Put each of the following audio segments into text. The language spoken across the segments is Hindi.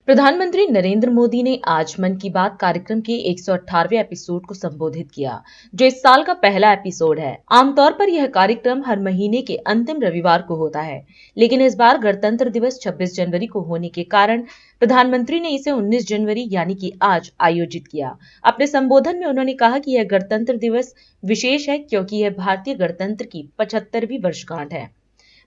प्रधानमंत्री नरेंद्र मोदी ने आज मन की बात कार्यक्रम के 118वें एपिसोड को संबोधित किया, जो इस साल का पहला एपिसोड है। आमतौर पर यह कार्यक्रम हर महीने के अंतिम रविवार को होता है, लेकिन इस बार गणतंत्र दिवस 26 जनवरी को होने के कारण प्रधानमंत्री ने इसे 19 जनवरी यानी कि आज आयोजित किया। अपने संबोधन में उन्होंने कहा कि यह गणतंत्र दिवस विशेष है क्योंकि यह भारतीय गणतंत्र की 75वीं वर्षगांठ है।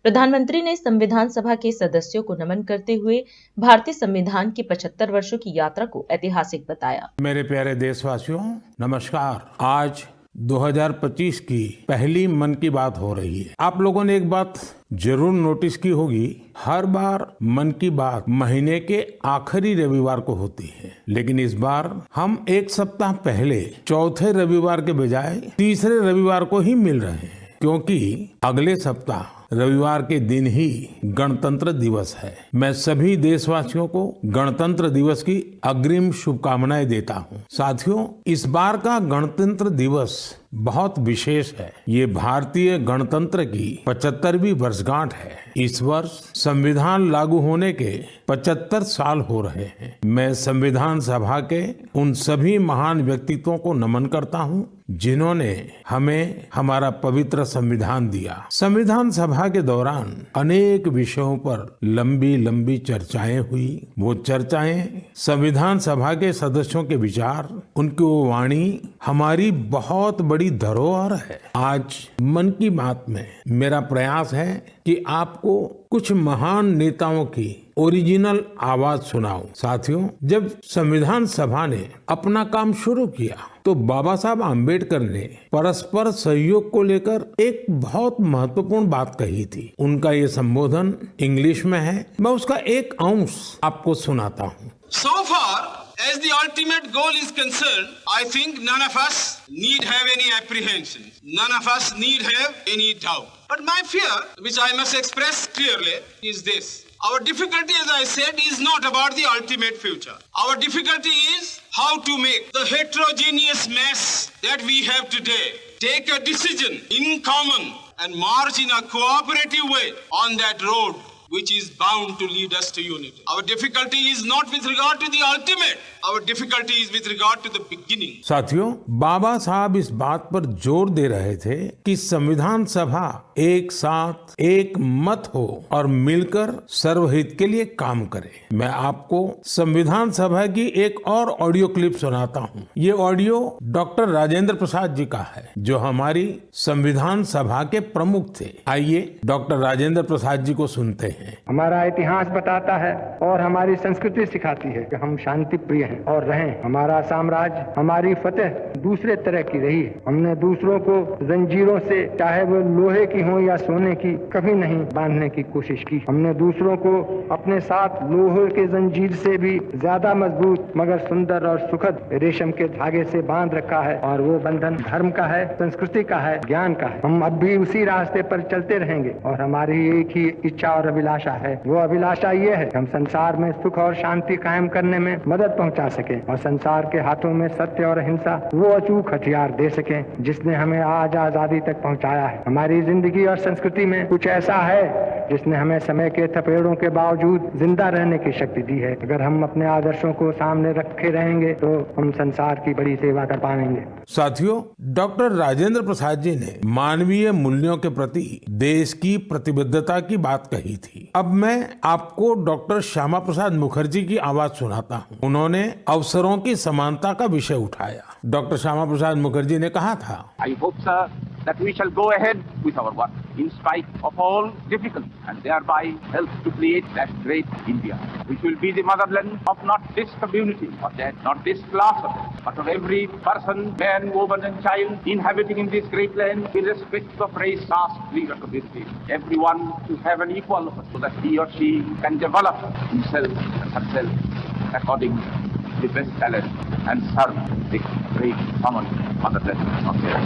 प्रधानमंत्री ने संविधान सभा के सदस्यों को नमन करते हुए भारतीय संविधान की 75 वर्षों की यात्रा को ऐतिहासिक बताया। मेरे प्यारे देशवासियों, नमस्कार। आज 2025 की पहली मन की बात हो रही है। आप लोगों ने एक बात जरूर नोटिस की होगी, हर बार मन की बात महीने के आखिरी रविवार को होती है, लेकिन इस बार हम एक सप्ताह पहले चौथे रविवार के बजाय तीसरे रविवार को ही मिल रहे हैं, क्योंकि अगले सप्ताह रविवार के दिन ही गणतंत्र दिवस है। मैं सभी देशवासियों को गणतंत्र दिवस की अग्रिम शुभकामनाएं देता हूं। साथियों, इस बार का गणतंत्र दिवस बहुत विशेष है। ये भारतीय गणतंत्र की 75वीं वर्षगांठ है। इस वर्ष संविधान लागू होने के 75 साल हो रहे हैं। मैं संविधान सभा के उन सभी महान व्यक्तित्वों को नमन करता हूं जिन्होंने हमें हमारा पवित्र संविधान दिया। संविधान सभा के दौरान अनेक विषयों पर लंबी लंबी चर्चाएं हुई। वो चर्चाएं, संविधान सभा के सदस्यों के विचार, उनकी वो वाणी हमारी बहुत बड़ी धरोहर है। आज मन की बात में मेरा प्रयास है कि आपको कुछ महान नेताओं की ओरिजिनल आवाज सुनाऊं। साथियों, जब संविधान सभा ने अपना काम शुरू किया तो बाबा साहब आम्बेडकर ने परस्पर सहयोग को लेकर एक बहुत महत्वपूर्ण बात कही थी। उनका ये संबोधन इंग्लिश में है, मैं उसका एक अंश आपको सुनाता हूँ। So far as the ultimate goal is concerned, I think none of us need have any apprehension. None of us need have any doubt. But my fear, which I must express clearly, is this. Our difficulty, as I said, is not about the ultimate future. Our difficulty is how to make the heterogeneous mess that we have today take a decision in common and march in a cooperative way on that road which is bound to lead us to unity. Our difficulty is not with regard to the ultimate. Our difficulty is with regard to the beginning. साथियों, बाबा साहब इस बात पर जोर दे रहे थे कि संविधान सभा एक साथ एक मत हो और मिलकर सर्वहित के लिए काम करे। मैं आपको संविधान सभा की एक और ऑडियो क्लिप सुनाता हूँ। ये ऑडियो डॉक्टर राजेंद्र प्रसाद जी का है, जो हमारी संविधान सभा के प्रमुख थे। आइए डॉक्टर राजेंद्र प्रसाद जी को सुनते हैं। हमारा इतिहास बताता है और हमारी संस्कृति सिखाती है कि हम शांति प्रिय हैं और रहें। हमारा साम्राज्य, हमारी फतेह दूसरे तरह की रही है। हमने दूसरों को जंजीरों से, चाहे वो लोहे की हो या सोने की, कभी नहीं बांधने की कोशिश की। हमने दूसरों को अपने साथ लोहे के जंजीर से भी ज्यादा मजबूत मगर सुंदर और सुखद रेशम के धागे से बांध रखा है, और वो बंधन धर्म का है, संस्कृति का है, ज्ञान का है। हम अब भी उसी रास्ते पर चलते रहेंगे और हमारी एक ही इच्छा और अभिलाषा है। वो अभिलाषा ये है कि हम संसार में सुख और शांति कायम करने में मदद पहुंचा सकें और संसार के हाथों में सत्य और अहिंसा वो अचूक हथियार दे सकें जिसने हमें आज आजादी तक पहुंचाया है। हमारी जिंदगी और संस्कृति में कुछ ऐसा है जिसने हमें समय के थपेड़ों के बावजूद जिंदा रहने की शक्ति दी है। अगर हम अपने आदर्शों को सामने रखे रहेंगे तो हम संसार की बड़ी सेवा कर पाएंगे। साथियों, डॉक्टर राजेंद्र प्रसाद जी ने मानवीय मूल्यों के प्रति देश की प्रतिबद्धता की बात कही थी। अब मैं आपको डॉक्टर श्यामा प्रसाद मुखर्जी की आवाज सुनाता हूँ। उन्होंने अवसरों की समानता का विषय उठाया। डॉक्टर श्यामा प्रसाद मुखर्जी ने कहा था, I hope, sir, that we shall go ahead with our work in spite of all difficulties and thereby help to create that great India, which will be the motherland of not this community or that, not this class of it, but of every person, man, woman and child inhabiting in this great land, irrespective of race, caste, creed or community. Everyone to have an equal opportunity so that he or she can develop himself and herself according to the best talent and serve the great common motherland of their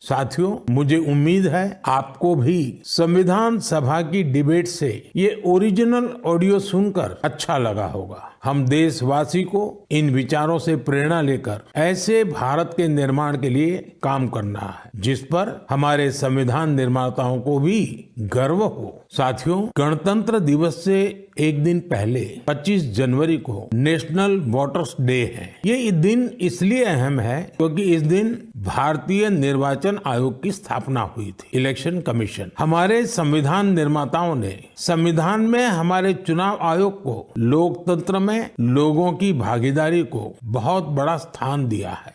साथियों, मुझे उम्मीद है आपको भी संविधान सभा की डिबेट से ये ओरिजिनल ऑडियो सुनकर अच्छा लगा होगा। हम देशवासी को इन विचारों से प्रेरणा लेकर ऐसे भारत के निर्माण के लिए काम करना है जिस पर हमारे संविधान निर्माताओं को भी गर्व हो। साथियों, गणतंत्र दिवस से एक दिन पहले 25 जनवरी को नेशनल वोटर्स डे है। ये दिन इसलिए अहम है क्योंकि इस दिन भारतीय निर्वाचन आयोग की स्थापना हुई थी, इलेक्शन कमीशन। हमारे संविधान निर्माताओं ने संविधान में हमारे चुनाव आयोग को लोकतंत्र में लोगों की भागीदारी को बहुत बड़ा स्थान दिया है।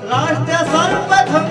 राष्ट्र सर्वप्रथम